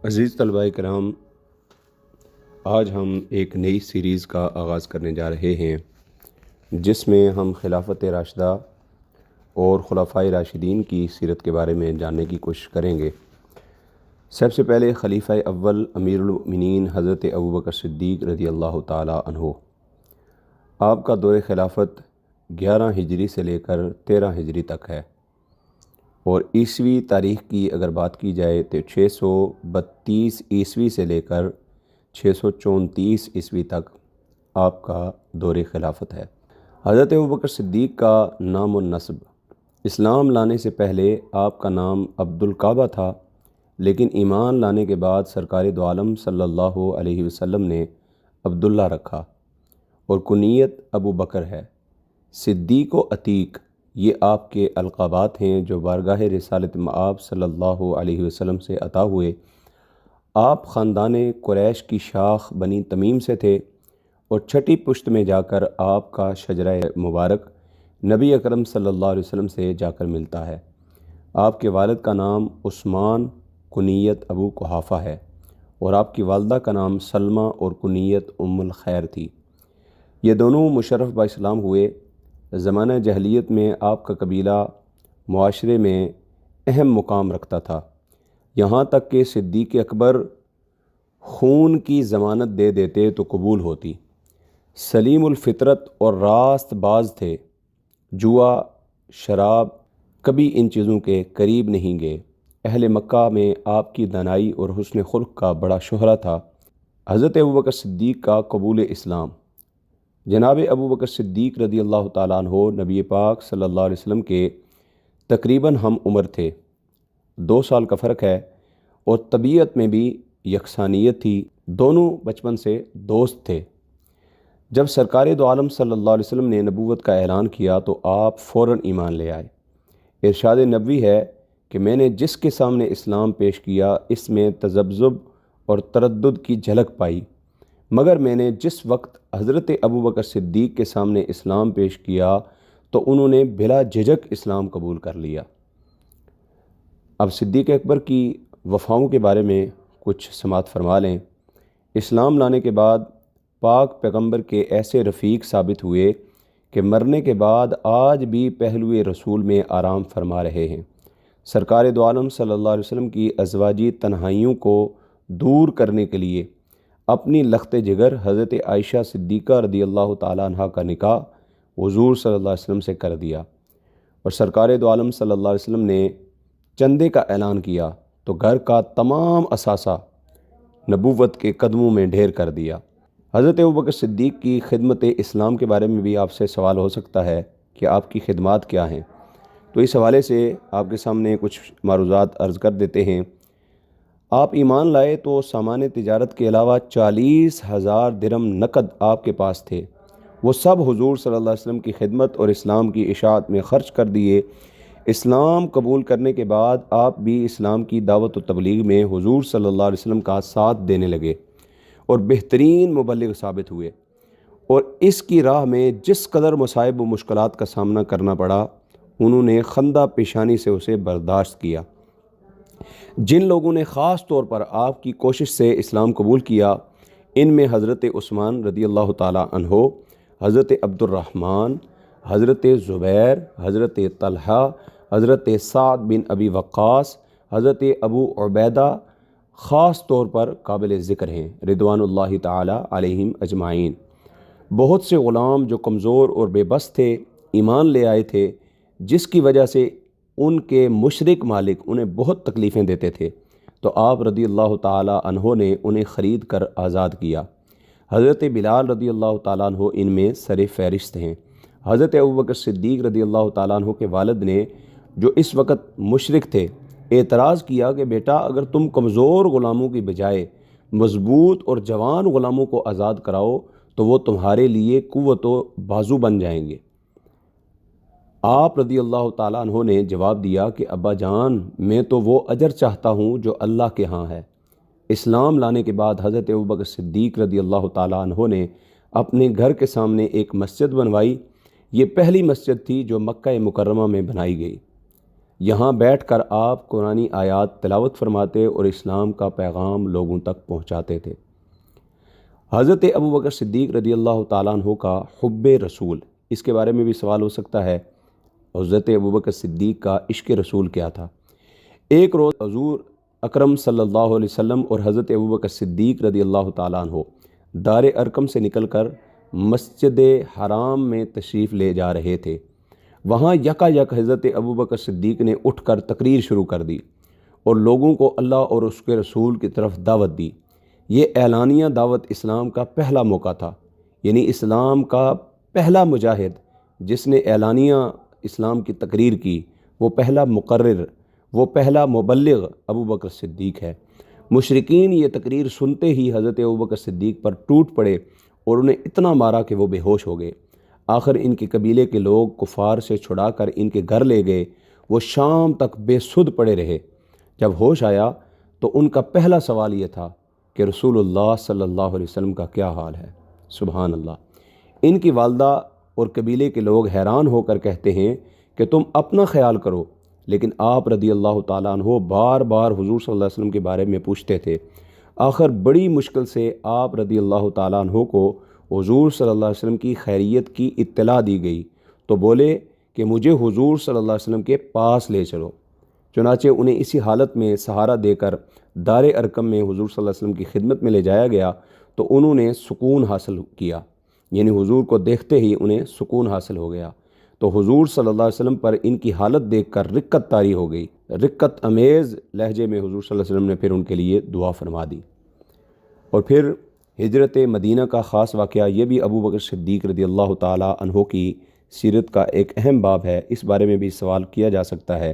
عزیز طلباء کرام، آج ہم ایک نئی سیریز کا آغاز کرنے جا رہے ہیں جس میں ہم خلافت راشدہ اور خلفائے راشدین کی سیرت کے بارے میں جاننے کی کوشش کریں گے۔ سب سے پہلے خلیفہ اول امیر المؤمنین حضرت ابوبکر صدیق رضی اللہ تعالی عنہ، آپ کا دور خلافت 11 ہجری سے لے کر 13 ہجری تک ہے، اور عیسوی تاریخ کی اگر بات کی جائے تو 632 عیسوی سے لے کر 634 عیسوی تک آپ کا دور خلافت ہے۔ حضرت ابوبکر صدیق کا نام و نسب، اسلام لانے سے پہلے آپ کا نام عبدالکعبہ تھا، لیکن ایمان لانے کے بعد سرکار دو عالم صلی اللہ علیہ وسلم نے عبداللہ رکھا، اور کنیت ابو بکر ہے۔ صدیق و عتیق یہ آپ کے القابات ہیں جو بارگاہ رسالت مآب صلی اللہ علیہ وسلم سے عطا ہوئے۔ آپ خاندان قریش کی شاخ بنی تمیم سے تھے، اور چھٹی پشت میں جا کر آپ کا شجرہ مبارک نبی اکرم صلی اللہ علیہ وسلم سے جا کر ملتا ہے۔ آپ کے والد کا نام عثمان کنیت ابو قحافہ ہے، اور آپ کی والدہ کا نام سلمہ اور کنیت ام الخیر تھی۔ یہ دونوں مشرف با اسلام ہوئے۔ زمانہ جاہلیت میں آپ کا قبیلہ معاشرے میں اہم مقام رکھتا تھا، یہاں تک کہ صدیق اکبر خون کی ضمانت دے دیتے تو قبول ہوتی۔ سلیم الفطرت اور راست باز تھے، جوا شراب کبھی ان چیزوں کے قریب نہیں گئے۔ اہل مکہ میں آپ کی دانائی اور حسن خلق کا بڑا شہرہ تھا۔ حضرت ابوبکر صدیق کا قبول اسلام، جناب ابوبکر صدیق رضی اللہ تعالیٰ عنہ نبی پاک صلی اللہ علیہ وسلم کے تقریباً ہم عمر تھے، 2 سال کا فرق ہے، اور طبیعت میں بھی یکسانیت تھی، دونوں بچپن سے دوست تھے۔ جب سرکار دو عالم صلی اللہ علیہ وسلم نے نبوت کا اعلان کیا تو آپ فوراً ایمان لے آئے۔ ارشاد نبوی ہے کہ میں نے جس کے سامنے اسلام پیش کیا اس میں تذبذب اور تردد کی جھلک پائی، مگر میں نے جس وقت حضرت ابوبکر صدیق کے سامنے اسلام پیش کیا تو انہوں نے بلا جھجک اسلام قبول کر لیا۔ اب صدیق اکبر کی وفاؤں کے بارے میں کچھ سماعت فرما لیں۔ اسلام لانے کے بعد پاک پیغمبر کے ایسے رفیق ثابت ہوئے کہ مرنے کے بعد آج بھی پہلوئے رسول میں آرام فرما رہے ہیں۔ سرکار دو عالم صلی اللہ علیہ وسلم کی ازواجی تنہائیوں کو دور کرنے کے لیے اپنی لخت جگر حضرت عائشہ صدیقہ رضی اللہ تعالیٰ عنہ کا نکاح حضور صلی اللہ علیہ وسلم سے کر دیا، اور سرکار دو عالم صلی اللہ علیہ وسلم نے چندے کا اعلان کیا تو گھر کا تمام اثاثہ نبوت کے قدموں میں ڈھیر کر دیا۔ حضرت ابوبکر صدیق کی خدمت اسلام کے بارے میں بھی آپ سے سوال ہو سکتا ہے کہ آپ کی خدمات کیا ہیں، تو اس حوالے سے آپ کے سامنے کچھ معروضات عرض کر دیتے ہیں۔ آپ ایمان لائے تو سامان تجارت کے علاوہ 40,000 درہم نقد آپ کے پاس تھے، وہ سب حضور صلی اللہ علیہ وسلم کی خدمت اور اسلام کی اشاعت میں خرچ کر دیے۔ اسلام قبول کرنے کے بعد آپ بھی اسلام کی دعوت و تبلیغ میں حضور صلی اللہ علیہ وسلم کا ساتھ دینے لگے اور بہترین مبلغ ثابت ہوئے، اور اس کی راہ میں جس قدر مصائب و مشکلات کا سامنا کرنا پڑا انہوں نے خندہ پیشانی سے اسے برداشت کیا۔ جن لوگوں نے خاص طور پر آپ کی کوشش سے اسلام قبول کیا، ان میں حضرت عثمان رضی اللہ تعالیٰ عنہ، حضرت عبد الرحمن، حضرت زبیر، حضرت طلحہ، حضرت سعد بن ابی وقاص، حضرت ابو عبیدہ خاص طور پر قابل ذکر ہیں رضوان اللہ تعالیٰ علیہم اجمعین۔ بہت سے غلام جو کمزور اور بے بس تھے ایمان لے آئے تھے، جس کی وجہ سے ان کے مشرک مالک انہیں بہت تکلیفیں دیتے تھے، تو آپ رضی اللہ تعالیٰ عنہ نے انہیں خرید کر آزاد کیا۔ حضرت بلال رضی اللہ تعالیٰ عنہ ان میں سر فہرست ہیں۔ حضرت ابوبکر صدیق رضی اللہ تعالیٰ عنہ کے والد نے، جو اس وقت مشرک تھے، اعتراض کیا کہ بیٹا اگر تم کمزور غلاموں کی بجائے مضبوط اور جوان غلاموں کو آزاد کراؤ تو وہ تمہارے لیے قوت و بازو بن جائیں گے۔ آپ رضی اللہ تعالیٰ عنہ نے جواب دیا کہ ابا جان، میں تو وہ اجر چاہتا ہوں جو اللہ کے ہاں ہے۔ اسلام لانے کے بعد حضرت ابوبکر صدیق رضی اللہ تعالیٰ عنہ نے اپنے گھر کے سامنے ایک مسجد بنوائی۔ یہ پہلی مسجد تھی جو مکہ مکرمہ میں بنائی گئی۔ یہاں بیٹھ کر آپ قرآنی آیات تلاوت فرماتے اور اسلام کا پیغام لوگوں تک پہنچاتے تھے۔ حضرت ابوبکر صدیق رضی اللہ تعالیٰ عنہ کا حب رسول، اس کے بارے میں بھی سوال ہو سکتا ہے، حضرت ابوبکر صدیق کا عشق رسول کیا تھا؟ ایک روز حضور اکرم صلی اللہ علیہ وسلم اور حضرت ابوبکر صدیق رضی اللہ تعالیٰ عنہ دار ارقم سے نکل کر مسجد حرام میں تشریف لے جا رہے تھے۔ وہاں یکا یک حضرت ابوبکر صدیق نے اٹھ کر تقریر شروع کر دی اور لوگوں کو اللہ اور اس کے رسول کی طرف دعوت دی۔ یہ اعلانیہ دعوت اسلام کا پہلا موقع تھا، یعنی اسلام کا پہلا مجاہد جس نے اعلانیہ اسلام کی تقریر کی، وہ پہلا مقرر، وہ پہلا مبلغ ابوبکر صدیق ہے۔ مشرکین یہ تقریر سنتے ہی حضرت ابوبکر صدیق پر ٹوٹ پڑے اور انہیں اتنا مارا کہ وہ بے ہوش ہو گئے۔ آخر ان کے قبیلے کے لوگ کفار سے چھڑا کر ان کے گھر لے گئے۔ وہ شام تک بے سدھ پڑے رہے۔ جب ہوش آیا تو ان کا پہلا سوال یہ تھا کہ رسول اللہ صلی اللہ علیہ وسلم کا کیا حال ہے؟ سبحان اللہ۔ ان کی والدہ اور قبیلے کے لوگ حیران ہو کر کہتے ہیں کہ تم اپنا خیال کرو، لیکن آپ رضی اللہ تعالیٰ عنہ بار بار حضور صلی اللہ علیہ وسلم کے بارے میں پوچھتے تھے۔ آخر بڑی مشکل سے آپ رضی اللہ تعالیٰ عنہ کو حضور صلی اللہ علیہ وسلم کی خیریت کی اطلاع دی گئی تو بولے کہ مجھے حضور صلی اللہ علیہ وسلم کے پاس لے چلو۔ چنانچہ انہیں اسی حالت میں سہارا دے کر دار ارقم میں حضور صلی اللہ علیہ وسلم کی خدمت میں لے جایا گیا تو انہوں نے سکون حاصل کیا، یعنی حضور کو دیکھتے ہی انہیں سکون حاصل ہو گیا۔ تو حضور صلی اللہ علیہ وسلم پر ان کی حالت دیکھ کر رقت طاری ہو گئی۔ رقت امیز لہجے میں حضور صلی اللہ علیہ وسلم نے پھر ان کے لیے دعا فرما دی۔ اور پھر ہجرت مدینہ کا خاص واقعہ، یہ بھی ابوبکر صدیق رضی اللہ تعالیٰ عنہ کی سیرت کا ایک اہم باب ہے۔ اس بارے میں بھی سوال کیا جا سکتا ہے۔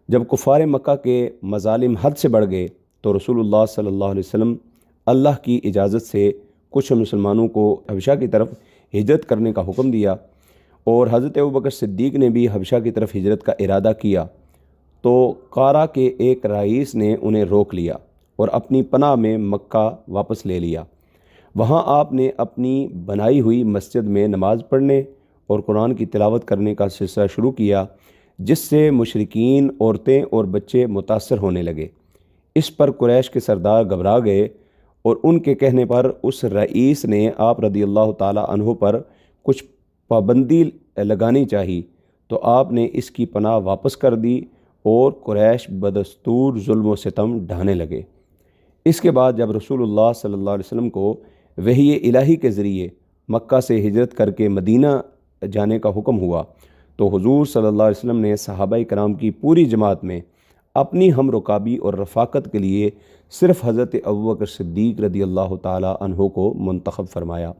جب کفار مکہ کے مظالم حد سے بڑھ گئے تو رسول اللہ صلی اللہ علیہ وسلم اللہ کی اجازت سے کچھ مسلمانوں کو حبشہ کی طرف ہجرت کرنے کا حکم دیا، اور حضرت ابوبکر صدیق نے بھی حبشہ کی طرف ہجرت کا ارادہ کیا تو قارہ کے ایک رئیس نے انہیں روک لیا اور اپنی پناہ میں مکہ واپس لے لیا۔ وہاں آپ نے اپنی بنائی ہوئی مسجد میں نماز پڑھنے اور قرآن کی تلاوت کرنے کا سلسلہ شروع کیا، جس سے مشرکین، عورتیں اور بچے متاثر ہونے لگے۔ اس پر قریش کے سردار گھبرا گئے اور ان کے کہنے پر اس رئیس نے آپ رضی اللہ تعالیٰ عنہ پر کچھ پابندی لگانی چاہی تو آپ نے اس کی پناہ واپس کر دی اور قریش بدستور ظلم و ستم ڈھانے لگے۔ اس کے بعد جب رسول اللہ صلی اللہ علیہ وسلم کو وحی الہی کے ذریعے مکہ سے ہجرت کر کے مدینہ جانے کا حکم ہوا تو حضور صلی اللہ علیہ وسلم نے صحابہ کرام کی پوری جماعت میں اپنی ہم رکابی اور رفاقت کے لیے صرف حضرت ابوبکر صدیق رضی اللہ تعالیٰ عنہ کو منتخب فرمایا،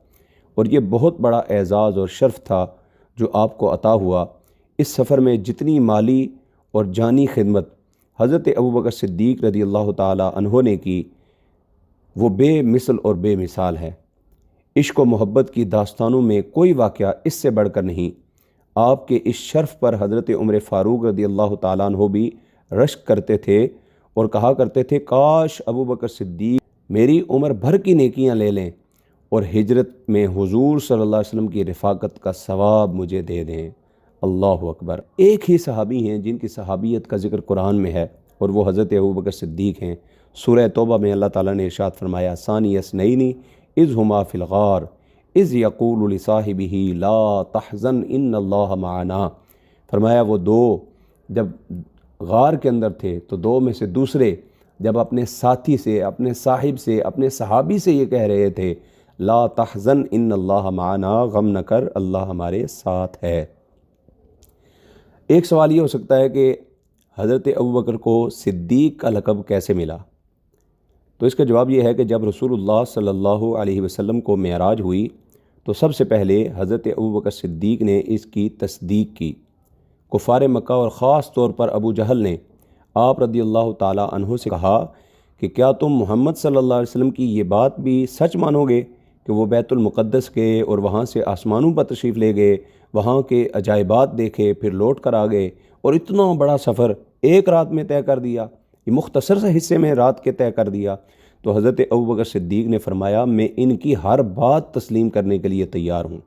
اور یہ بہت بڑا اعزاز اور شرف تھا جو آپ کو عطا ہوا۔ اس سفر میں جتنی مالی اور جانی خدمت حضرت ابوبکر صدیق رضی اللہ تعالیٰ عنہ نے کی وہ بے مثل اور بے مثال ہے۔ عشق و محبت کی داستانوں میں کوئی واقعہ اس سے بڑھ کر نہیں۔ آپ کے اس شرف پر حضرت عمر فاروق رضی اللہ تعالیٰ عنہ بھی رشک کرتے تھے اور کہا کرتے تھے، کاش ابوبکر صدیق میری عمر بھر کی نیکیاں لے لیں اور ہجرت میں حضور صلی اللہ علیہ وسلم کی رفاقت کا ثواب مجھے دے دیں۔ اللہ اکبر۔ ایک ہی صحابی ہیں جن کی صحابیت کا ذکر قرآن میں ہے، اور وہ حضرت ابوبکر صدیق ہیں۔ سورہ توبہ میں اللہ تعالیٰ نے ارشاد فرمایا، ثانی اثنین اذ ہما فی الغار اذ یقول لصاحبہ لا تحزن ان اللہ معنا۔ فرمایا وہ دو جب غار کے اندر تھے تو دو میں سے دوسرے جب اپنے ساتھی سے، اپنے صاحب سے، اپنے صحابی سے یہ کہہ رہے تھے، لا تحزن ان اللہ معنا، غم نہ کر، اللہ ہمارے ساتھ ہے۔ ایک سوال یہ ہو سکتا ہے کہ حضرت ابوبکر کو صدیق کا لقب کیسے ملا؟ تو اس کا جواب یہ ہے کہ جب رسول اللہ صلی اللہ علیہ وسلم کو معراج ہوئی تو سب سے پہلے حضرت ابوبکر صدیق نے اس کی تصدیق کی۔ کفار مکہ اور خاص طور پر ابو جہل نے آپ رضی اللہ تعالیٰ عنہ سے کہا کہ کیا تم محمد صلی اللہ علیہ وسلم کی یہ بات بھی سچ مانو گے کہ وہ بیت المقدس گئے اور وہاں سے آسمانوں پر تشریف لے گئے، وہاں کے عجائبات دیکھے، پھر لوٹ کر آ گئے، اور اتنا بڑا سفر ایک رات میں طے کر دیا، یہ مختصر سے حصے میں رات کے طے کر دیا؟ تو حضرت ابوبکر صدیق نے فرمایا، میں ان کی ہر بات تسلیم کرنے کے لیے تیار ہوں۔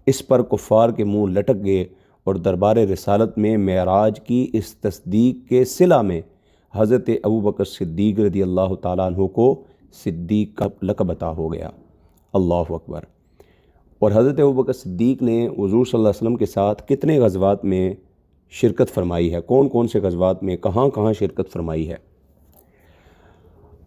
اس پر کفار کے منہ لٹک گئے اور دربار رسالت میں معراج کی اس تصدیق کے صلہ میں حضرت ابوبکر صدیق رضی اللہ تعالیٰ عنہ کو صدیق کا لقب عطا ہو گیا۔ اللہ اکبر۔ اور حضرت ابوبکر صدیق نے حضور صلی اللہ علیہ وسلم کے ساتھ کتنے غزوات میں شرکت فرمائی ہے، کون کون سے غزوات میں کہاں کہاں شرکت فرمائی ہے؟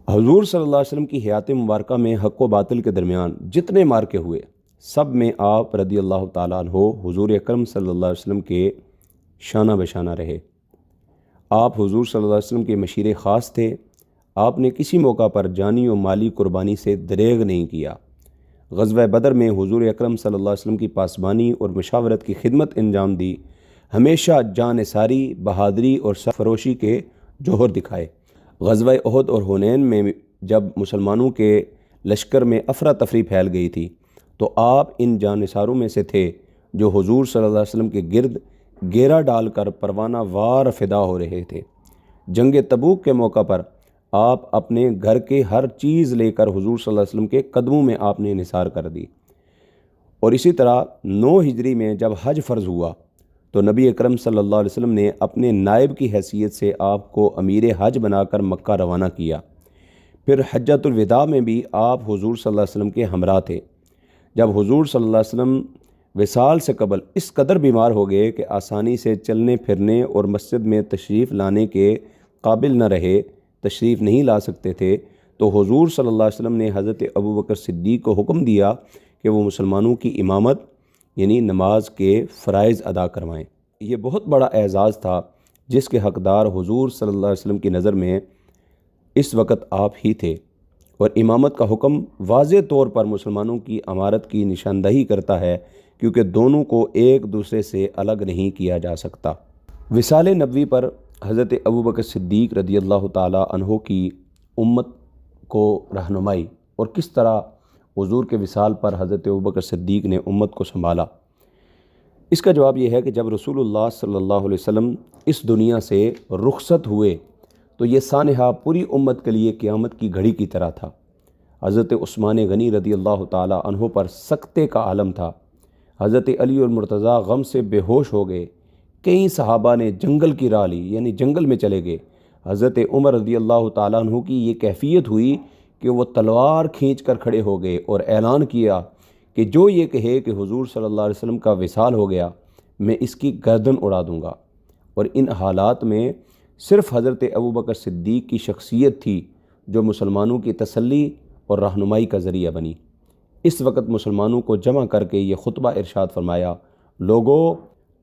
حضور صلی اللہ علیہ وسلم کی حیات مبارکہ میں حق و باطل کے درمیان جتنے مارکے ہوئے سب میں آپ رضی اللہ تعالیٰ عنہ حضور اکرم صلی اللہ علیہ وسلم کے شانہ بشانہ رہے۔ آپ حضور صلی اللہ علیہ وسلم کے مشیر خاص تھے۔ آپ نے کسی موقع پر جانی و مالی قربانی سے دریغ نہیں کیا۔ غزوہ بدر میں حضور اکرم صلی اللہ علیہ وسلم کی پاسبانی اور مشاورت کی خدمت انجام دی۔ ہمیشہ جان ساری، بہادری اور سرفروشی کے جوہر دکھائے۔ غزوہ احد اور حنین میں جب مسلمانوں کے لشکر میں افراتفری پھیل گئی تھی تو آپ ان جانثاروں میں سے تھے جو حضور صلی اللہ علیہ وسلم کے گرد گھیرا ڈال کر پروانہ وار فدا ہو رہے تھے۔ جنگ تبوک کے موقع پر آپ اپنے گھر کے ہر چیز لے کر حضور صلی اللہ علیہ وسلم کے قدموں میں آپ نے نثار کر دی۔ اور اسی طرح 9 ہجری میں جب حج فرض ہوا تو نبی اکرم صلی اللہ علیہ وسلم نے اپنے نائب کی حیثیت سے آپ کو امیر حج بنا کر مکہ روانہ کیا۔ پھر حجۃ الوداع میں بھی آپ حضور صلی اللہ علیہ وسلم کے ہمراہ تھے۔ جب حضور صلی اللہ علیہ وسلم وصال سے قبل اس قدر بیمار ہو گئے کہ آسانی سے چلنے پھرنے اور مسجد میں تشریف لانے کے قابل نہ رہے، تشریف نہیں لا سکتے تھے، تو حضور صلی اللہ علیہ وسلم نے حضرت ابوبکر صدیق کو حکم دیا کہ وہ مسلمانوں کی امامت یعنی نماز کے فرائض ادا کروائیں۔ یہ بہت بڑا اعزاز تھا جس کے حقدار حضور صلی اللہ علیہ وسلم کی نظر میں اس وقت آپ ہی تھے، اور امامت کا حکم واضح طور پر مسلمانوں کی امارت کی نشاندہی کرتا ہے، کیونکہ دونوں کو ایک دوسرے سے الگ نہیں کیا جا سکتا۔ وصال نبوی پر حضرت ابوبکر صدیق رضی اللہ تعالیٰ عنہ کی امت کو رہنمائی اور کس طرح حضور کے وصال پر حضرت ابوبکر صدیق نے امت کو سنبھالا، اس کا جواب یہ ہے کہ جب رسول اللہ صلی اللہ علیہ وسلم اس دنیا سے رخصت ہوئے تو یہ سانحہ پوری امت کے لیے قیامت کی گھڑی کی طرح تھا۔ حضرت عثمان غنی رضی اللہ تعالیٰ عنہ پر سکتے کا عالم تھا۔ حضرت علی اور مرتضیٰ غم سے بے ہوش ہو گئے۔ کئی صحابہ نے جنگل کی راہ لی، یعنی جنگل میں چلے گئے۔ حضرت عمر رضی اللہ تعالیٰ عنہ کی یہ کیفیت ہوئی کہ وہ تلوار کھینچ کر کھڑے ہو گئے اور اعلان کیا کہ جو یہ کہے کہ حضور صلی اللہ علیہ وسلم کا وصال ہو گیا، میں اس کی گردن اڑا دوں گا۔ اور ان حالات میں صرف حضرت ابوبکر صدیق کی شخصیت تھی جو مسلمانوں کی تسلی اور رہنمائی کا ذریعہ بنی۔ اس وقت مسلمانوں کو جمع کر کے یہ خطبہ ارشاد فرمایا، لوگو،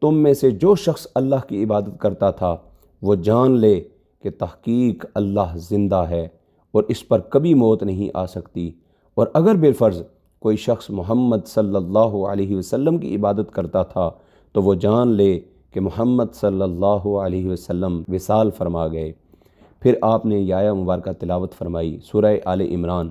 تم میں سے جو شخص اللہ کی عبادت کرتا تھا وہ جان لے کہ تحقیق اللہ زندہ ہے اور اس پر کبھی موت نہیں آ سکتی، اور اگر بالفرض کوئی شخص محمد صلی اللہ علیہ وسلم کی عبادت کرتا تھا تو وہ جان لے کہ محمد صلی اللہ علیہ وسلم وصال فرما گئے۔ پھر آپ نے یہ آیہ مبارکہ تلاوت فرمائی، سورہ آل عمران،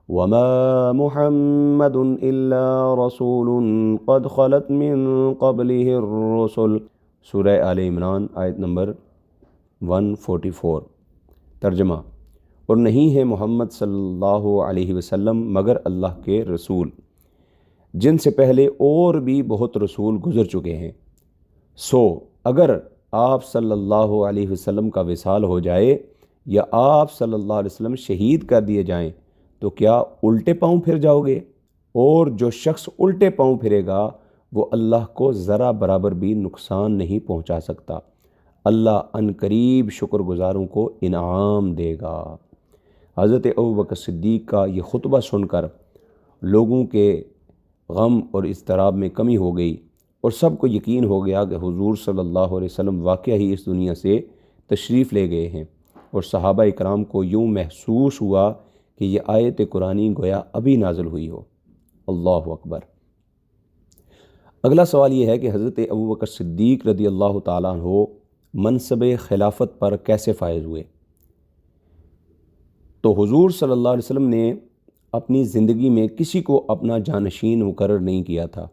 وَمَا مُحَمَّدٌ إِلَّا رَسُولٌ قَدْ خَلَتْ مِن قَبْلِهِ الرُّسُلُ، سورہ آل عمران آیت نمبر 144۔ ترجمہ، اور نہیں ہے محمد صلی اللہ علیہ وسلم مگر اللہ کے رسول، جن سے پہلے اور بھی بہت رسول گزر چکے ہیں۔ سو اگر آپ صلی اللہ علیہ وسلم کا وصال ہو جائے یا آپ صلی اللہ علیہ وسلم شہید کر دیے جائیں تو کیا الٹے پاؤں پھر جاؤ گے؟ اور جو شخص الٹے پاؤں پھرے گا وہ اللہ کو ذرا برابر بھی نقصان نہیں پہنچا سکتا۔ اللہ عنقریب شکر گزاروں کو انعام دے گا۔ حضرت ابوبکر صدیق کا یہ خطبہ سن کر لوگوں کے غم اور اضطراب میں کمی ہو گئی، اور سب کو یقین ہو گیا کہ حضور صلی اللہ علیہ وسلم واقعہ ہی اس دنیا سے تشریف لے گئے ہیں، اور صحابہ اکرام کو یوں محسوس ہوا کہ یہ آیت قرآنی گویا ابھی نازل ہوئی ہو۔ اللہ اکبر۔ اگلا سوال یہ ہے کہ حضرت ابوبکر صدیق رضی اللہ تعالیٰ عنہ منصب خلافت پر کیسے فائز ہوئے؟ تو حضور صلی اللہ علیہ وسلم نے اپنی زندگی میں کسی کو اپنا جانشین مقرر نہیں کیا تھا،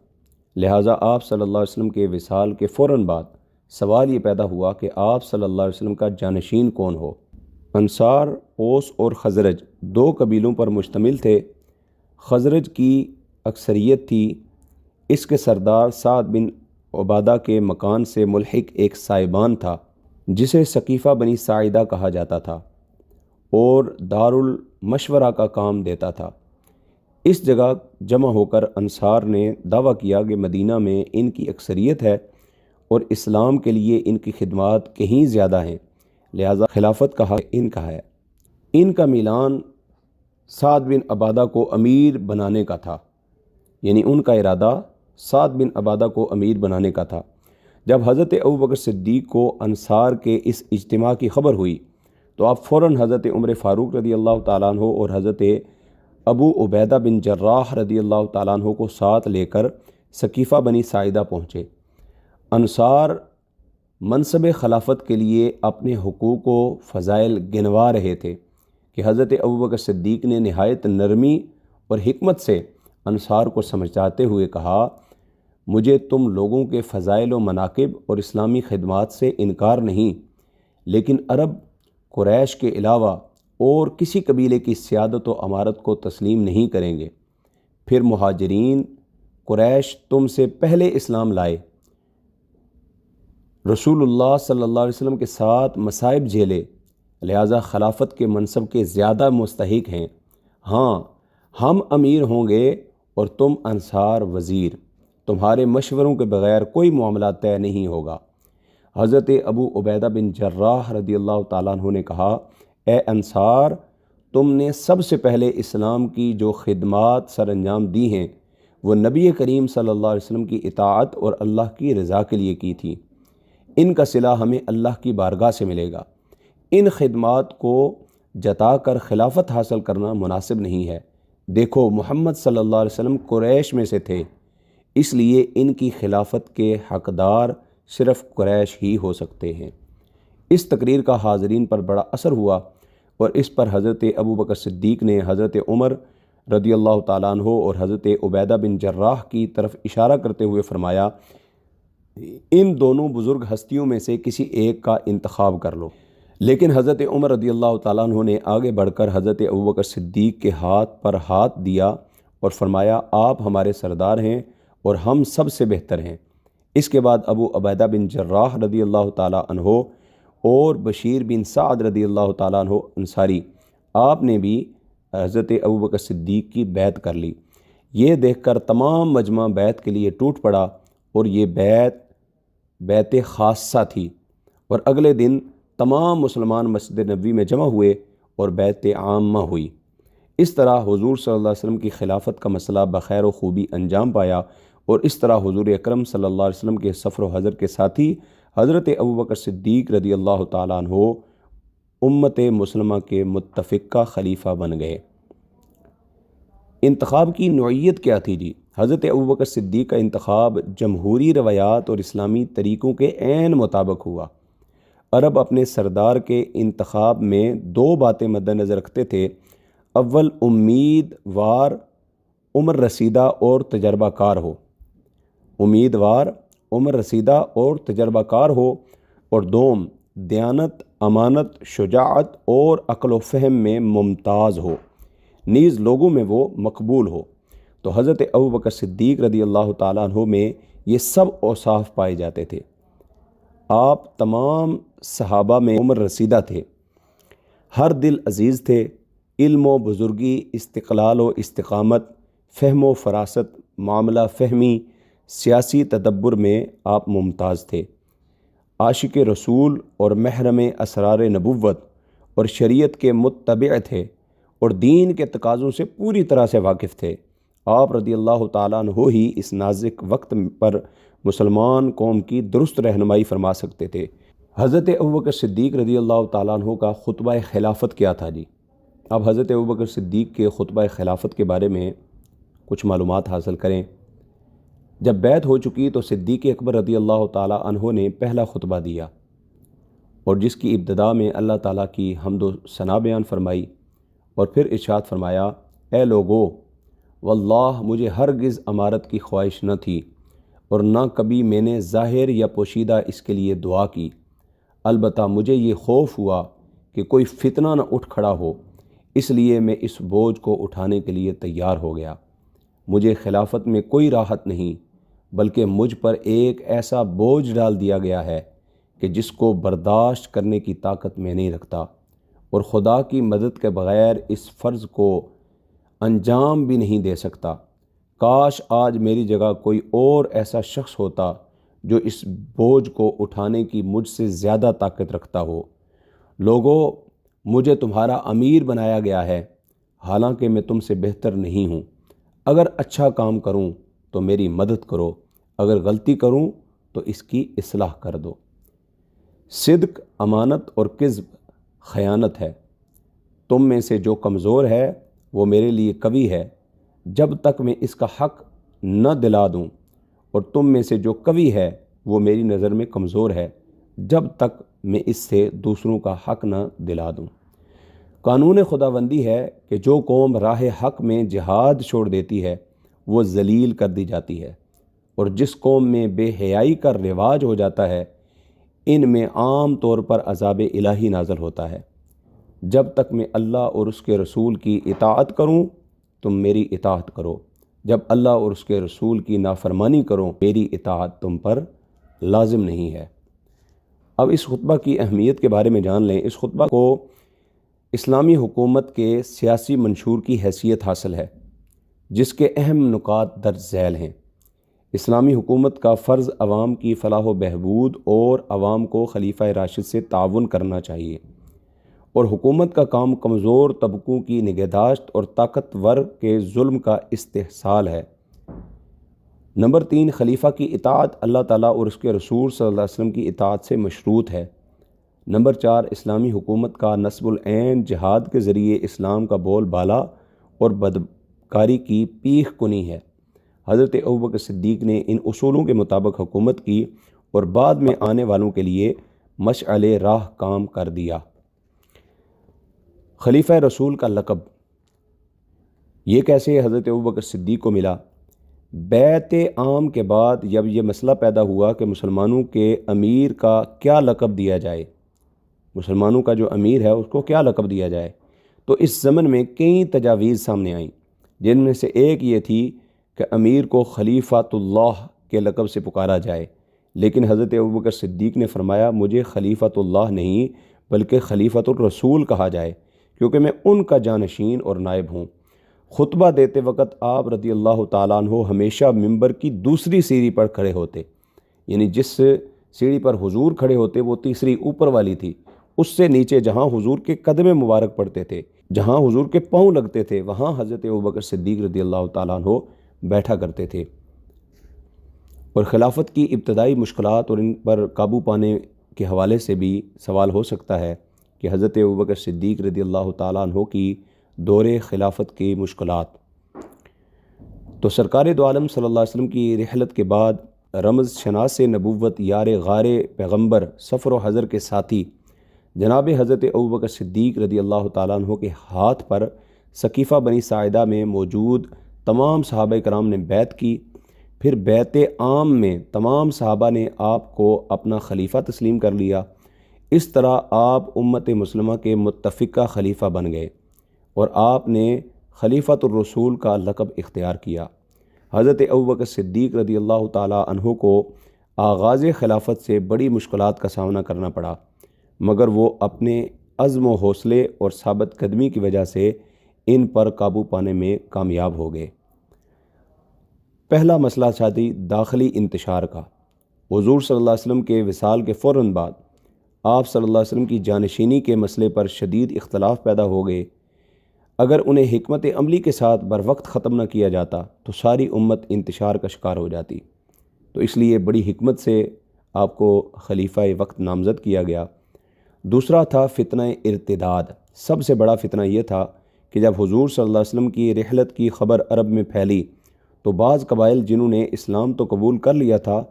لہٰذا آپ صلی اللہ علیہ وسلم کے وصال کے فوراً بعد سوال یہ پیدا ہوا کہ آپ صلی اللہ علیہ وسلم کا جانشین کون ہو۔ انصار، اوس اور خزرج 2 قبیلوں پر مشتمل تھے۔ خزرج کی اکثریت تھی، اس کے سردار سعد بن عبادہ کے مکان سے ملحق ایک سائبان تھا جسے سقیفہ بنی ساعدہ کہا جاتا تھا اور دارالمشورہ کا کام دیتا تھا۔ اس جگہ جمع ہو کر انصار نے دعویٰ کیا کہ مدینہ میں ان کی اکثریت ہے اور اسلام کے لیے ان کی خدمات کہیں زیادہ ہیں، لہذا خلافت کا حق ان کا ہے۔ ان کا میلان سعد بن عبادہ کو امیر بنانے کا تھا، یعنی ان کا ارادہ سعد بن عبادہ کو امیر بنانے کا تھا۔ جب حضرت ابوبکر صدیق کو انصار کے اس اجتماع کی خبر ہوئی تو آپ فوراً حضرت عمر فاروق رضی اللہ تعالیٰ عنہ اور حضرت ابو عبیدہ بن جراح رضی اللہ تعالیٰ عنہ کو ساتھ لے کر سقیفہ بنی ساعدہ پہنچے۔ انصار منصب خلافت کے لیے اپنے حقوق و فضائل گنوا رہے تھے کہ حضرت ابوبکر صدیق نے نہایت نرمی اور حکمت سے انصار کو سمجھاتے ہوئے کہا، مجھے تم لوگوں کے فضائل و مناقب اور اسلامی خدمات سے انکار نہیں، لیکن عرب قریش کے علاوہ اور کسی قبیلے کی سیادت و امارت کو تسلیم نہیں کریں گے۔ پھر مہاجرین قریش تم سے پہلے اسلام لائے، رسول اللہ صلی اللہ علیہ وسلم کے ساتھ مصائب جھیلے، لہذا خلافت کے منصب کے زیادہ مستحق ہیں۔ ہاں، ہم امیر ہوں گے اور تم انصار وزیر، تمہارے مشوروں کے بغیر کوئی معاملہ طے نہیں ہوگا۔ حضرت ابو عبیدہ بن جراح رضی اللہ تعالیٰ عنہ نے کہا، اے انصار، تم نے سب سے پہلے اسلام کی جو خدمات سر انجام دی ہیں وہ نبی کریم صلی اللہ علیہ وسلم کی اطاعت اور اللہ کی رضا کے لیے کی تھی۔ ان کا صلہ ہمیں اللہ کی بارگاہ سے ملے گا۔ ان خدمات کو جتا کر خلافت حاصل کرنا مناسب نہیں ہے۔ دیکھو، محمد صلی اللہ علیہ وسلم قریش میں سے تھے، اس لیے ان کی خلافت کے حقدار صرف قریش ہی ہو سکتے ہیں۔ اس تقریر کا حاضرین پر بڑا اثر ہوا اور اس پر حضرت ابوبکر صدیق نے حضرت عمر رضی اللہ تعالیٰ عنہ اور حضرت عبیدہ بن جراح کی طرف اشارہ کرتے ہوئے فرمایا، ان دونوں بزرگ ہستیوں میں سے کسی ایک کا انتخاب کر لو۔ لیکن حضرت عمر رضی اللہ تعالیٰ عنہ نے آگے بڑھ کر حضرت ابوبکر صدیق کے ہاتھ پر ہاتھ دیا اور فرمایا، آپ ہمارے سردار ہیں اور ہم سب سے بہتر ہیں۔ اس کے بعد ابو عبیدہ بن جراح رضی اللہ تعالیٰ عنہ اور بشیر بن سعد رضی اللہ تعالیٰ عنہ انصاری، آپ نے بھی حضرت ابوبکر صدیق کی بیعت کر لی۔ یہ دیکھ کر تمام مجمع بیعت کے لیے ٹوٹ پڑا اور یہ بیعت خاصہ تھی، اور اگلے دن تمام مسلمان مسجد نبوی میں جمع ہوئے اور بیعت عامہ ہوئی۔ اس طرح حضور صلی اللہ علیہ وسلم کی خلافت کا مسئلہ بخیر و خوبی انجام پایا، اور اس طرح حضور اکرم صلی اللہ علیہ وسلم کے سفر و حضر کے ساتھی حضرت ابوبکر صدیق رضی اللہ تعالیٰ عنہ امت مسلمہ کے متفقہ خلیفہ بن گئے۔ انتخاب کی نوعیت کیا تھی جی؟ حضرت ابوبکر صدیق کا انتخاب جمہوری روایات اور اسلامی طریقوں کے عین مطابق ہوا۔ عرب اپنے سردار کے انتخاب میں دو باتیں مد نظر رکھتے تھے، اول امیدوار عمر رسیدہ اور تجربہ کار ہو، امیدوار عمر رسیدہ اور تجربہ کار ہو، اور دوم دیانت، امانت، شجاعت اور عقل و فہم میں ممتاز ہو، نیز لوگوں میں وہ مقبول ہو۔ تو حضرت ابوبکر صدیق رضی اللہ تعالیٰ عنہ میں یہ سب اوصاف پائے جاتے تھے۔ آپ تمام صحابہ میں عمر رسیدہ تھے، ہر دل عزیز تھے، علم و بزرگی، استقلال و استقامت، فہم و فراست، معاملہ فہمی، سیاسی تدبر میں آپ ممتاز تھے، عاشق رسول اور محرم اسرار نبوت اور شریعت کے متبع تھے، اور دین کے تقاضوں سے پوری طرح سے واقف تھے۔ آپ رضی اللہ تعالیٰ عنہ ہی اس نازک وقت پر مسلمان قوم کی درست رہنمائی فرما سکتے تھے۔ حضرت ابوبکر صدیق رضی اللہ تعالیٰ عنہ کا خطبہ خلافت کیا تھا جی؟ اب حضرت ابوبکر صدیق کے خطبہ خلافت کے بارے میں کچھ معلومات حاصل کریں۔ جب بیعت ہو چکی تو صدیق اکبر رضی اللہ تعالیٰ عنہ نے پہلا خطبہ دیا، اور جس کی ابتدا میں اللہ تعالیٰ کی حمد و ثنا بیان فرمائی، اور پھر ارشاد فرمایا، اے لوگو، واللہ مجھے ہرگز امارت کی خواہش نہ تھی، اور نہ کبھی میں نے ظاہر یا پوشیدہ اس کے لیے دعا کی، البتہ مجھے یہ خوف ہوا کہ کوئی فتنہ نہ اٹھ کھڑا ہو، اس لیے میں اس بوجھ کو اٹھانے کے لیے تیار ہو گیا۔ مجھے خلافت میں کوئی راحت نہیں، بلکہ مجھ پر ایک ایسا بوجھ ڈال دیا گیا ہے کہ جس کو برداشت کرنے کی طاقت میں نہیں رکھتا، اور خدا کی مدد کے بغیر اس فرض کو انجام بھی نہیں دے سکتا۔ کاش آج میری جگہ کوئی اور ایسا شخص ہوتا جو اس بوجھ کو اٹھانے کی مجھ سے زیادہ طاقت رکھتا ہو۔ لوگو، مجھے تمہارا امیر بنایا گیا ہے، حالانکہ میں تم سے بہتر نہیں ہوں۔ اگر اچھا کام کروں تو میری مدد کرو، اگر غلطی کروں تو اس کی اصلاح کر دو۔ صدق، امانت اور کذب خیانت ہے۔ تم میں سے جو کمزور ہے وہ میرے لیے قوی ہے جب تک میں اس کا حق نہ دلا دوں، اور تم میں سے جو قوی ہے وہ میری نظر میں کمزور ہے جب تک میں اس سے دوسروں کا حق نہ دلا دوں۔ قانون خداوندی ہے کہ جو قوم راہ حق میں جہاد چھوڑ دیتی ہے وہ ذلیل کر دی جاتی ہے، اور جس قوم میں بے حیائی کا رواج ہو جاتا ہے ان میں عام طور پر عذاب الہی نازل ہوتا ہے۔ جب تک میں اللہ اور اس کے رسول کی اطاعت کروں تم میری اطاعت کرو، جب اللہ اور اس کے رسول کی نافرمانی کرو میری اطاعت تم پر لازم نہیں ہے۔ اب اس خطبہ کی اہمیت کے بارے میں جان لیں۔ اس خطبہ کو اسلامی حکومت کے سیاسی منشور کی حیثیت حاصل ہے، جس کے اہم نکات درج ذیل ہیں۔ اسلامی حکومت کا فرض عوام کی فلاح و بہبود اور عوام کو خلیفہ راشد سے تعاون کرنا چاہیے، اور حکومت کا کام کمزور طبقوں کی نگہداشت اور طاقتور کے ظلم کا استحصال ہے۔ نمبر 3، خلیفہ کی اطاعت اللہ تعالیٰ اور اس کے رسول صلی اللہ علیہ وسلم کی اطاعت سے مشروط ہے۔ نمبر 4، اسلامی حکومت کا نصب العین جہاد کے ذریعے اسلام کا بول بالا اور بدکاری کی پیخ کنی ہے۔ حضرت ابوبکر صدیق نے ان اصولوں کے مطابق حکومت کی اور بعد میں آنے والوں کے لیے مشعل راہ کام کر دیا۔ خلیفہ رسول کا لقب یہ کیسے حضرت ابوبکر صدیق کو ملا؟ بیعت عام کے بعد جب یہ مسئلہ پیدا ہوا کہ مسلمانوں کے امیر کا کیا لقب دیا جائے، مسلمانوں کا جو امیر ہے اس کو کیا لقب دیا جائے، تو اس زمن میں کئی تجاویز سامنے آئیں، جن میں سے ایک یہ تھی کہ امیر کو خلیفۃ اللہ کے لقب سے پکارا جائے، لیکن حضرت ابوبکر صدیق نے فرمایا مجھے خلیفۃ اللہ نہیں بلکہ خلیفۃ الرسول کہا جائے، کیونکہ میں ان کا جانشین اور نائب ہوں۔ خطبہ دیتے وقت آپ رضی اللہ تعالیٰ عنہ ہمیشہ ممبر کی دوسری سیڑھی پر کھڑے ہوتے، یعنی جس سیڑھی پر حضور کھڑے ہوتے وہ تیسری اوپر والی تھی، اس سے نیچے جہاں حضور کے قدم مبارک پڑتے تھے، جہاں حضور کے پاؤں لگتے تھے، وہاں حضرت ابوبکر صدیق رضی اللہ تعالیٰ عنہ بیٹھا کرتے تھے۔ اور خلافت کی ابتدائی مشکلات اور ان پر قابو پانے کے حوالے سے بھی سوال ہو سکتا ہے کہ حضرت ابوبکر صدیق رضی اللہ تعالیٰ عنہ کی دور خلافت کی مشکلات۔ تو سرکار دو عالم صلی اللہ علیہ وسلم کی رحلت کے بعد رمز شناس نبوت، یار غار پیغمبر، سفر و حضر کے ساتھی جناب حضرت ابوبکر صدیق رضی اللہ تعالیٰ عنہ کے ہاتھ پر سقیفہ بنی ساعدہ میں موجود تمام صحابہ کرام نے بیعت کی۔ پھر بیعت عام میں تمام صحابہ نے آپ کو اپنا خلیفہ تسلیم کر لیا۔ اس طرح آپ امت مسلمہ کے متفقہ خلیفہ بن گئے اور آپ نے خلیفۃ الرسول کا لقب اختیار کیا۔ حضرت ابوبکر صدیق رضی اللہ تعالیٰ عنہ کو آغاز خلافت سے بڑی مشکلات کا سامنا کرنا پڑا، مگر وہ اپنے عزم و حوصلے اور ثابت قدمی کی وجہ سے ان پر قابو پانے میں کامیاب ہو گئے۔ پہلا مسئلہ شادی داخلی انتشار کا۔ حضور صلی اللہ علیہ وسلم کے وصال کے فوراً بعد آپ صلی اللہ علیہ وسلم کی جانشینی کے مسئلے پر شدید اختلاف پیدا ہو گئے۔ اگر انہیں حکمت عملی کے ساتھ بر وقت ختم نہ کیا جاتا تو ساری امت انتشار کا شکار ہو جاتی، تو اس لیے بڑی حکمت سے آپ کو خلیفہ وقت نامزد کیا گیا۔ دوسرا تھا فتنہ ارتداد۔ سب سے بڑا فتنہ یہ تھا کہ جب حضور صلی اللہ علیہ وسلم کی رحلت کی خبر عرب میں پھیلی تو بعض قبائل جنہوں نے اسلام تو قبول کر لیا تھا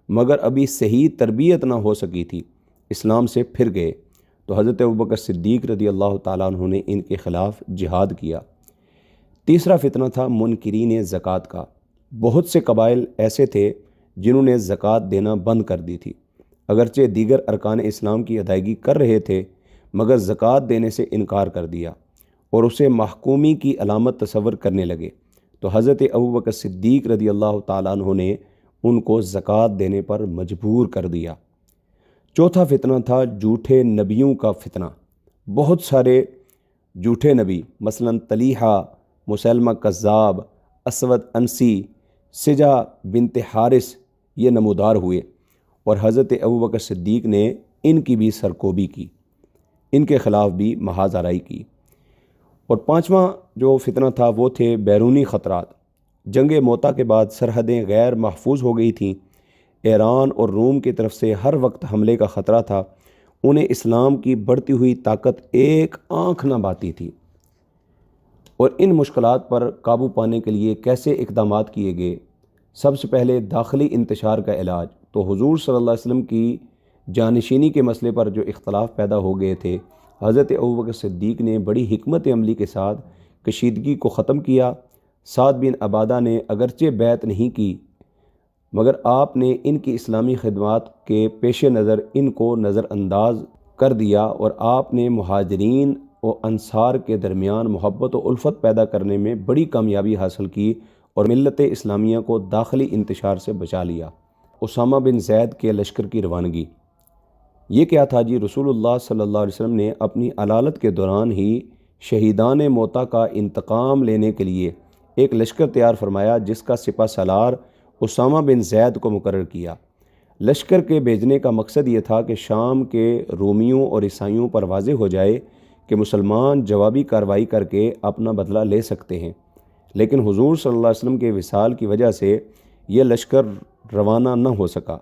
مگر ابھی صحیح تربیت نہ ہو سکی تھی، اسلام سے پھر گئے، تو حضرت ابوبکر صدیق رضی اللہ تعالیٰ عنہ نے ان کے خلاف جہاد کیا۔ تیسرا فتنہ تھا منکرین زکوٰۃ کا۔ بہت سے قبائل ایسے تھے جنہوں نے زکوٰۃ دینا بند کر دی تھی، اگرچہ دیگر ارکان اسلام کی ادائیگی کر رہے تھے مگر زکوٰۃ دینے سے انکار کر دیا اور اسے محکومی کی علامت تصور کرنے لگے، تو حضرت ابوبکر صدیق رضی اللہ تعالیٰ عنہ نے ان کو زکوٰۃ دینے پر مجبور کر دیا۔ چوتھا فتنہ تھا جھوٹے نبیوں کا فتنہ۔ بہت سارے جھوٹے نبی مثلاً طلیحہ، مسیلمہ کذاب، اسود انسی، سجا بنت حارث یہ نمودار ہوئے، اور حضرت ابوبکر صدیق نے ان کی بھی سرکوبی کی، ان کے خلاف بھی محاذ آرائی کی۔ اور پانچواں جو فتنہ تھا وہ تھے بیرونی خطرات۔ جنگ موتا کے بعد سرحدیں غیر محفوظ ہو گئی تھیں، ایران اور روم کی طرف سے ہر وقت حملے کا خطرہ تھا۔ انہیں اسلام کی بڑھتی ہوئی طاقت ایک آنکھ نہ بھاتی تھی، اور ان مشکلات پر قابو پانے کے لیے کیسے اقدامات کیے گئے؟ سب سے پہلے داخلی انتشار کا علاج۔ تو حضور صلی اللہ علیہ وسلم کی جانشینی کے مسئلے پر جو اختلاف پیدا ہو گئے تھے، حضرت ابوبکر صدیق نے بڑی حکمت عملی کے ساتھ کشیدگی کو ختم کیا۔ سعد بن عبادہ نے اگرچہ بیعت نہیں کی، مگر آپ نے ان کی اسلامی خدمات کے پیش نظر ان کو نظر انداز کر دیا، اور آپ نے مہاجرین و انصار کے درمیان محبت و الفت پیدا کرنے میں بڑی کامیابی حاصل کی، اور ملت اسلامیہ کو داخلی انتشار سے بچا لیا۔ اسامہ بن زید کے لشکر کی روانگی۔ یہ کیا تھا جی؟ رسول اللہ صلی اللہ علیہ وسلم نے اپنی علالت کے دوران ہی شہیدان موتا کا انتقام لینے کے لیے ایک لشکر تیار فرمایا، جس کا سپہ سالار اسامہ بن زید کو مقرر کیا۔ لشکر کے بھیجنے کا مقصد یہ تھا کہ شام کے رومیوں اور عیسائیوں پر واضح ہو جائے کہ مسلمان جوابی کارروائی کر کے اپنا بدلہ لے سکتے ہیں، لیکن حضور صلی اللہ علیہ وسلم کے وصال کی وجہ سے یہ لشکر روانہ نہ ہو سکا۔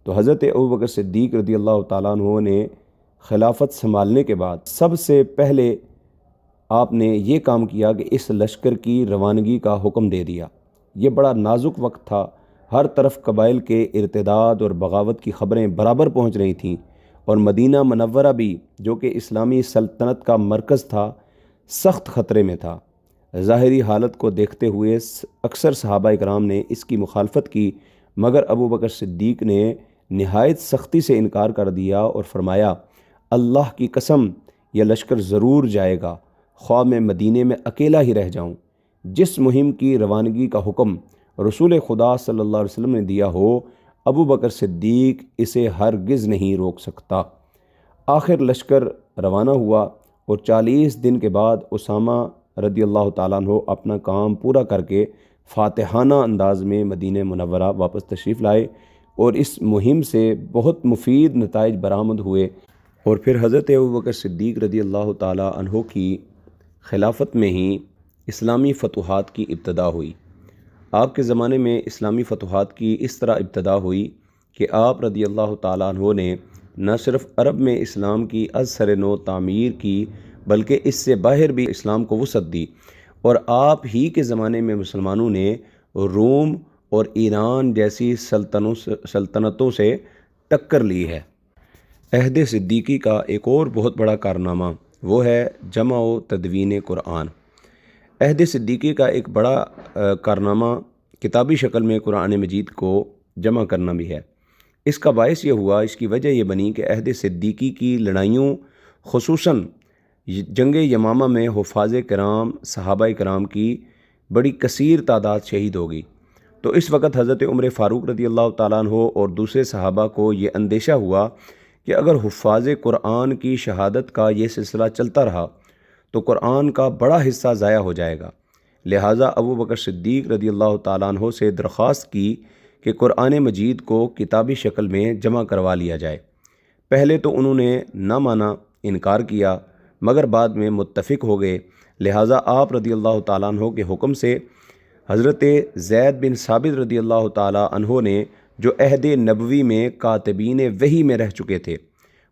تو حضرت ابوبکر صدیق رضی اللہ تعالیٰ عنہ نے خلافت سنبھالنے کے بعد سب سے پہلے آپ نے یہ کام کیا کہ اس لشکر کی روانگی کا حکم دے دیا۔ یہ بڑا نازک وقت تھا، ہر طرف قبائل کے ارتداد اور بغاوت کی خبریں برابر پہنچ رہی تھیں، اور مدینہ منورہ بھی جو کہ اسلامی سلطنت کا مرکز تھا سخت خطرے میں تھا۔ ظاہری حالت کو دیکھتے ہوئے اکثر صحابہ کرام نے اس کی مخالفت کی، مگر ابوبکر صدیق نے نہایت سختی سے انکار کر دیا اور فرمایا، اللہ کی قسم یہ لشکر ضرور جائے گا، خواہ میں مدینے میں اکیلا ہی رہ جاؤں۔ جس مہم کی روانگی کا حکم رسول خدا صلی اللہ علیہ وسلم نے دیا ہو، ابوبکر صدیق اسے ہرگز نہیں روک سکتا۔ آخر لشکر روانہ ہوا، اور 40 دن کے بعد اسامہ رضی اللہ تعالیٰ عنہ اپنا کام پورا کر کے فاتحانہ انداز میں مدینہ منورہ واپس تشریف لائے، اور اس مہم سے بہت مفید نتائج برآمد ہوئے۔ اور پھر حضرت ابوبکر صدیق رضی اللہ تعالیٰ عنہ کی خلافت میں ہی اسلامی فتوحات کی ابتدا ہوئی۔ آپ کے زمانے میں اسلامی فتوحات کی اس طرح ابتدا ہوئی کہ آپ رضی اللہ تعالیٰ عنہ نے نہ صرف عرب میں اسلام کی از سر نو تعمیر کی، بلکہ اس سے باہر بھی اسلام کو وسعت دی، اور آپ ہی کے زمانے میں مسلمانوں نے روم اور ایران جیسی سلطنتوں سے ٹکر لی ہے۔ عہد صدیقی کا ایک اور بہت بڑا کارنامہ وہ ہے جمع و تدوین قرآن۔ عہد صدیقی کا ایک بڑا کارنامہ کتابی شکل میں قرآن مجید کو جمع کرنا بھی ہے۔ اس کا باعث یہ ہوا، اس کی وجہ یہ بنی کہ عہد صدیقی کی لڑائیوں، خصوصاً جنگ یمامہ میں حفاظ کرام صحابہ کرام کی بڑی کثیر تعداد شہید ہو گئی۔ تو اس وقت حضرت عمر فاروق رضی اللہ تعالیٰ عنہ اور دوسرے صحابہ کو یہ اندیشہ ہوا کہ اگر حفاظ قرآن کی شہادت کا یہ سلسلہ چلتا رہا تو قرآن کا بڑا حصہ ضائع ہو جائے گا۔ لہٰذا ابوبکر صدیق رضی اللہ تعالیٰ عنہ سے درخواست کی کہ قرآن مجید کو کتابی شکل میں جمع کروا لیا جائے۔ پہلے تو انہوں نے نہ مانا، انکار کیا، مگر بعد میں متفق ہو گئے۔ لہٰذا آپ رضی اللہ تعالیٰ عنہ کے حکم سے حضرت زید بن ثابت رضی اللہ تعالیٰ عنہ نے، جو عہد نبوی میں کاتبین وحی میں رہ چکے تھے،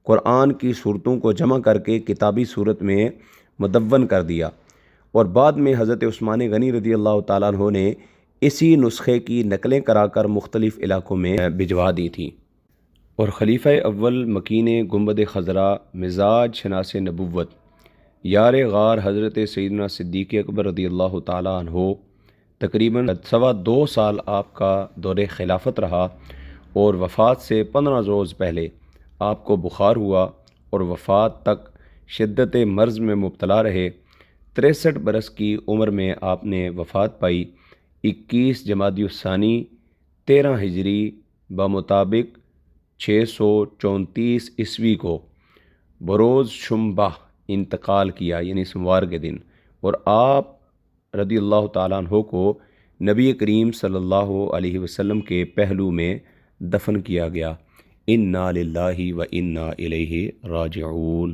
قرآن کی صورتوں کو جمع کر کے کتابی صورت میں مدون کر دیا، اور بعد میں حضرت عثمان غنی رضی اللہ تعالیٰ عنہ نے اسی نسخے کی نقلیں کرا کر مختلف علاقوں میں بھجوا دی تھی۔ اور خلیفہ اول مکین گنبد خضرا، مزاج شناس نبوت، یار غار حضرت سیدنا صدیق اکبر رضی اللہ تعالیٰ عنہ تقریباً 2.25 سال آپ کا دور خلافت رہا، اور وفات سے 15 روز پہلے آپ کو بخار ہوا، اور وفات تک شدت مرض میں مبتلا رہے۔ 63 برس کی عمر میں آپ نے وفات پائی۔ 21 جمادی الثانی 13 ہجری بمطابق 634 عیسوی کو بروز شنبہ انتقال کیا، یعنی سوموار کے دن، اور آپ رضی اللہ تعالیٰ عنہ کو نبی کریم صلی اللہ علیہ وسلم کے پہلو میں دفن کیا گیا۔ انا للہ و انا الیہ راجعون۔